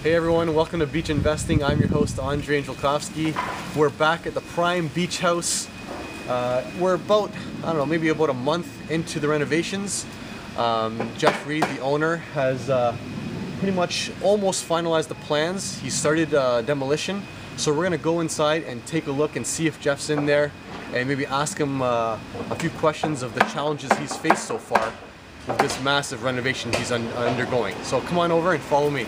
Hey everyone, welcome to Beach Investing. I'm your host Andre Angelkowski. We're back at the Prime Beach House. We're about, I don't know, maybe about a month into the renovations. Jeff Reed, the owner, has pretty much almost finalized the plans. He started demolition. So we're gonna go inside and take a look and see if Jeff's in there and maybe ask him a few questions of the challenges he's faced so far with this massive renovation he's undergoing. So come on over and follow me.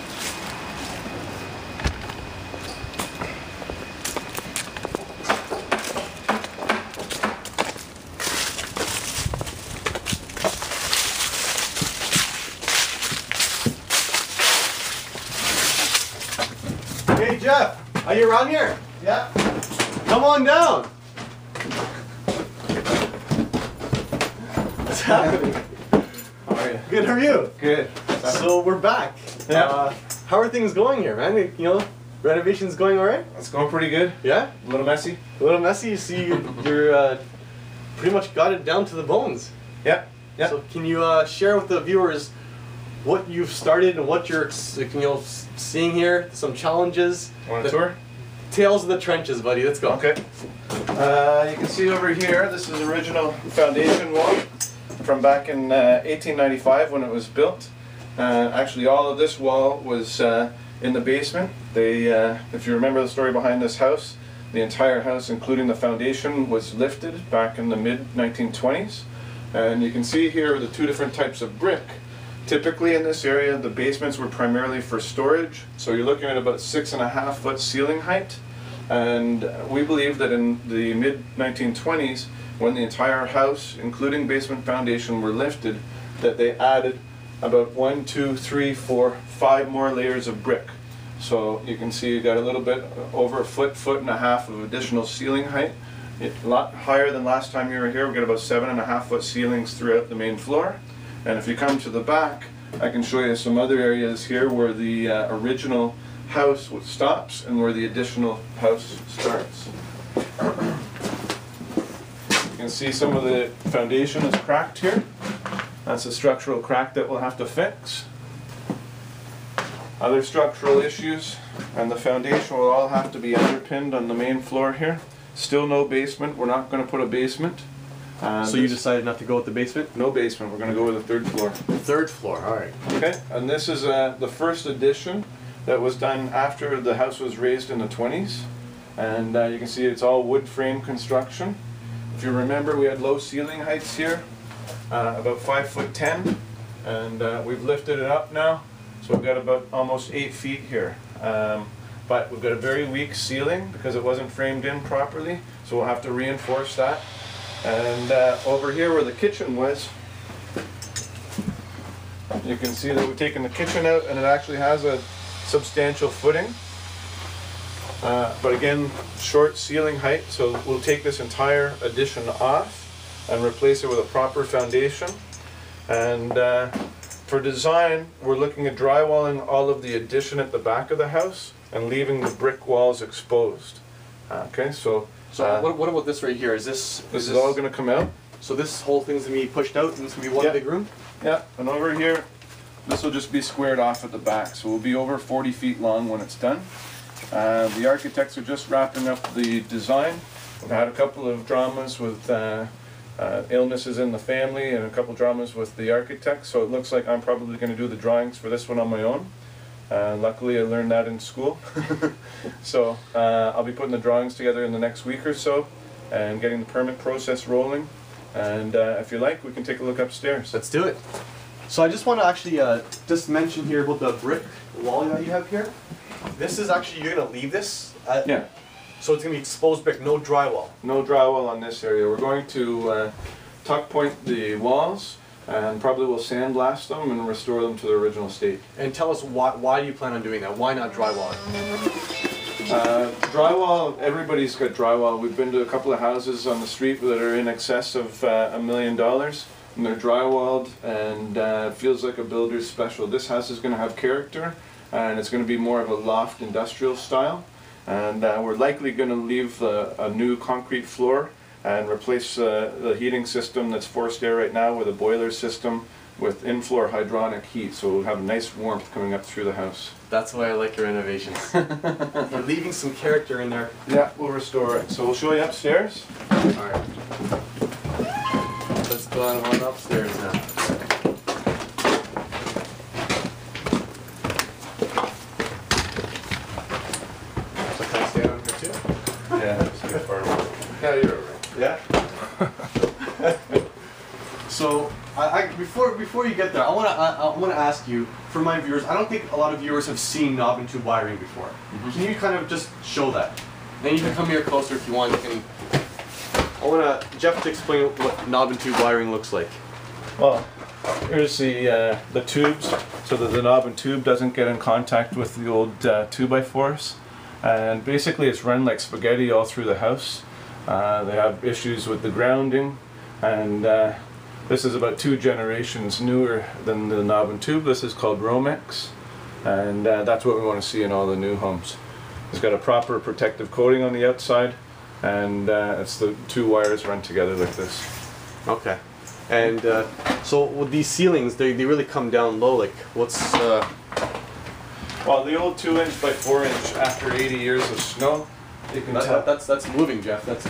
Hey Jeff, are you around here? Yeah. Come on down. What's happening? How are you? Good, how are you? Good. So we're back. Yeah. How are things going here, man? You know, renovation's going all right? It's going pretty good. Yeah? A little messy. A little messy. You see, you're pretty much got it down to the bones. Yeah. Yeah. So can you share with the viewers what you've started and what you're seeing here? Some challenges. Want a tour? Tales of the trenches, buddy. Let's go. Okay. You can see over here, this is the original foundation wall from back in 1895 when it was built. Actually, all of this wall was in the basement. They, if you remember the story behind this house, the entire house, including the foundation, was lifted back in the mid-1920s. And you can see here the two different types of brick. Typically in this area, the basements were primarily for storage, so you're looking at about 6.5 foot ceiling height. And we believe that in the mid-1920s, when the entire house, including basement foundation, were lifted, that they added about 1, 2, 3, 4, 5 more layers of brick. So you can see you got a little bit over a foot, 1.5 foot of additional ceiling height. A lot higher than last time you were here. We got about 7.5 foot ceilings throughout the main floor. And if you come to the back, I can show you some other areas here where the original house stops and where the additional house starts. You can see some of the foundation is cracked here. That's a structural crack that we'll have to fix. Other structural issues, and the foundation will all have to be underpinned on the main floor here. Still no basement. We're not going to put a basement. So you decided not to go with the basement? No basement. We're going to go with the third floor. Third floor, all right. Okay, and this is the first addition that was done after the house was raised in the 20s. And you can see it's all wood frame construction. If you remember, we had low ceiling heights here, about 5'10", and we've lifted it up now. So we've got about almost 8 feet here. But we've got a very weak ceiling because it wasn't framed in properly, so we'll have to reinforce that. And over here where the kitchen was, you can see that we've taken the kitchen out and it actually has a substantial footing. But again, short ceiling height, so we'll take this entire addition off and replace it with a proper foundation. And for design, we're looking at drywalling all of the addition at the back of the house and leaving the brick walls exposed. Okay, so what about this right here? This is all going to come out. So this whole thing's going to be pushed out and it's going to be one big room? Yeah, and over here, this will just be squared off at the back. So we'll be over 40 feet long when it's done. The architects are just wrapping up the design. We've had a couple of dramas with illnesses in the family and a couple dramas with the architect. So it looks like I'm probably going to do the drawings for this one on my own. Luckily I learned that in school. So I'll be putting the drawings together in the next week or so and getting the permit process rolling. And if you like, we can take a look upstairs. Let's do it. So I just want to actually just mention here about the brick wall that you have here. This is actually, you're going to leave this? Yeah. So it's going to be exposed brick, no drywall? No drywall on this area. We're going to tuck point the walls and probably will sandblast them and restore them to their original state. And tell us why do you plan on doing that? Why not drywall? Drywall, everybody's got drywall. We've been to a couple of houses on the street that are in excess of $1 million. And they're drywalled and it feels like a builder's special. This house is going to have character and it's going to be more of a loft industrial style. And we're likely going to leave a new concrete floor and replace the heating system that's forced air right now with a boiler system with in-floor hydronic heat, so we'll have nice warmth coming up through the house. That's why I like your renovations. You're leaving some character in there. Yeah, we'll restore it. So we'll show you upstairs. Alright. Let's go on upstairs now. So can I stay on here too? Yeah, just get far away. Yeah, you're alright. Yeah? So, before you get there, I wanna ask you, for my viewers, I don't think a lot of viewers have seen knob and tube wiring before. Can you kind of just show that? Then you can come here closer if you want. I want Jeff to explain what knob and tube wiring looks like. Well, here's the tubes, so that the knob and tube doesn't get in contact with the old 2x4s. And basically it's run like spaghetti all through the house. They have issues with the grounding, and this is about 2 generations newer than the knob and tube. This is called Romex, and that's what we want to see in all the new homes. It's got a proper protective coating on the outside, and it's the 2 wires run together like this. Okay. And so with these ceilings, they really come down low. Like, what's... Well, the old 2" by 4" after 80 years of snow, you can tell. That's moving, Jeff. That's...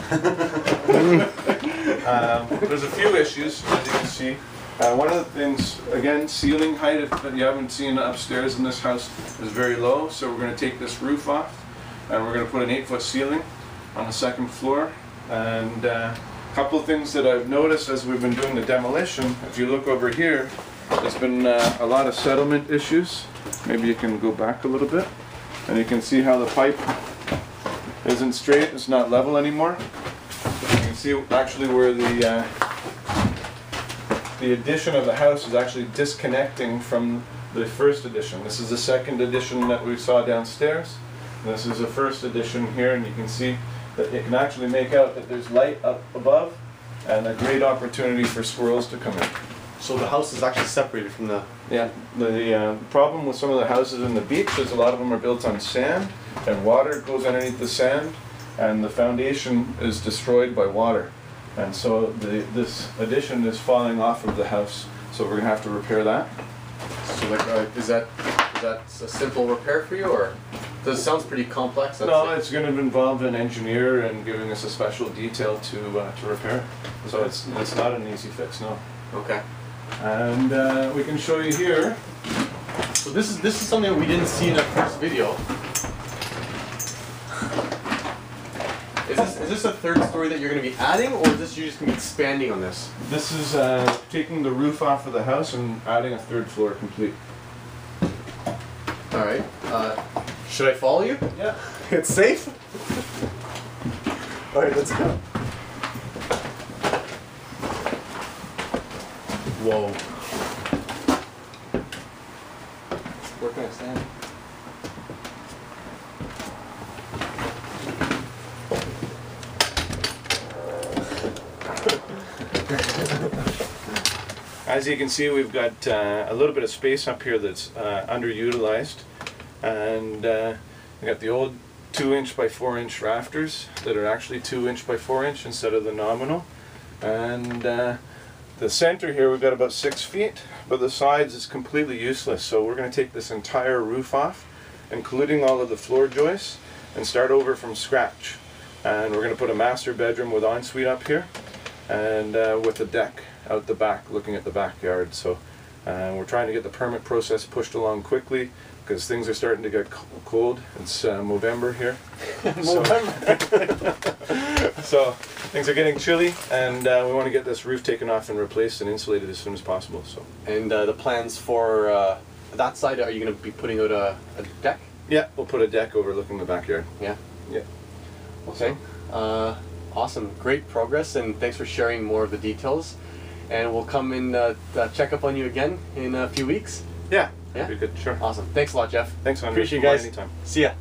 There's a few issues, as you can see. One of the things, again, ceiling height that you haven't seen upstairs in this house is very low, so we're going to take this roof off, and we're going to put an 8-foot ceiling on the 2nd floor. And a couple of things that I've noticed as we've been doing the demolition, if you look over here, there's been a lot of settlement issues. Maybe you can go back a little bit, and you can see how the pipe isn't straight, it's not level anymore. You can see actually where the addition of the house is actually disconnecting from the first addition. This is the 2nd addition that we saw downstairs. This is the 1st addition here, and you can see that it can actually make out that there's light up above and a great opportunity for squirrels to come in. So the house is actually separated from the... Yeah, the problem with some of the houses in the beach is a lot of them are built on sand, and water goes underneath the sand, and the foundation is destroyed by water. And so this addition is falling off of the house, so we're going to have to repair that. So like, is that a simple repair for you, or does it sound pretty complex? No, it's going to involve an engineer and giving us a special detail to repair it. So it's not an easy fix, no. Okay. And we can show you here. So this is something we didn't see in our first video. Is this a 3rd story that you're going to be adding, or is this you just going to be expanding on this? This is taking the roof off of the house and adding a 3rd floor complete. All right. Should I follow you? Yeah. It's safe? All right, let's go. Whoa. Where can I stand? As you can see, we've got a little bit of space up here that's underutilized, and we got the old 2" by 4" rafters that are actually 2" by 4" instead of the nominal, and the center here we've got about 6 feet, but the sides is completely useless. So we're going to take this entire roof off, including all of the floor joists, and start over from scratch. And we're going to put a master bedroom with ensuite up here, and with a deck out the back looking at the backyard. So we're trying to get the permit process pushed along quickly because things are starting to get cold. It's Movember here. So things are getting chilly, and we want to get this roof taken off and replaced and insulated as soon as possible. So. And the plans for that side, are you going to be putting out a deck? Yeah, we'll put a deck overlooking the backyard. Yeah. Yeah. Okay. Awesome. Great progress, and thanks for sharing more of the details. And we'll come and check up on you again in a few weeks. Yeah. Yeah. That'd be good. Sure. Awesome. Thanks a lot, Jeff. Thanks, Andre. Appreciate you guys. Anytime. See ya.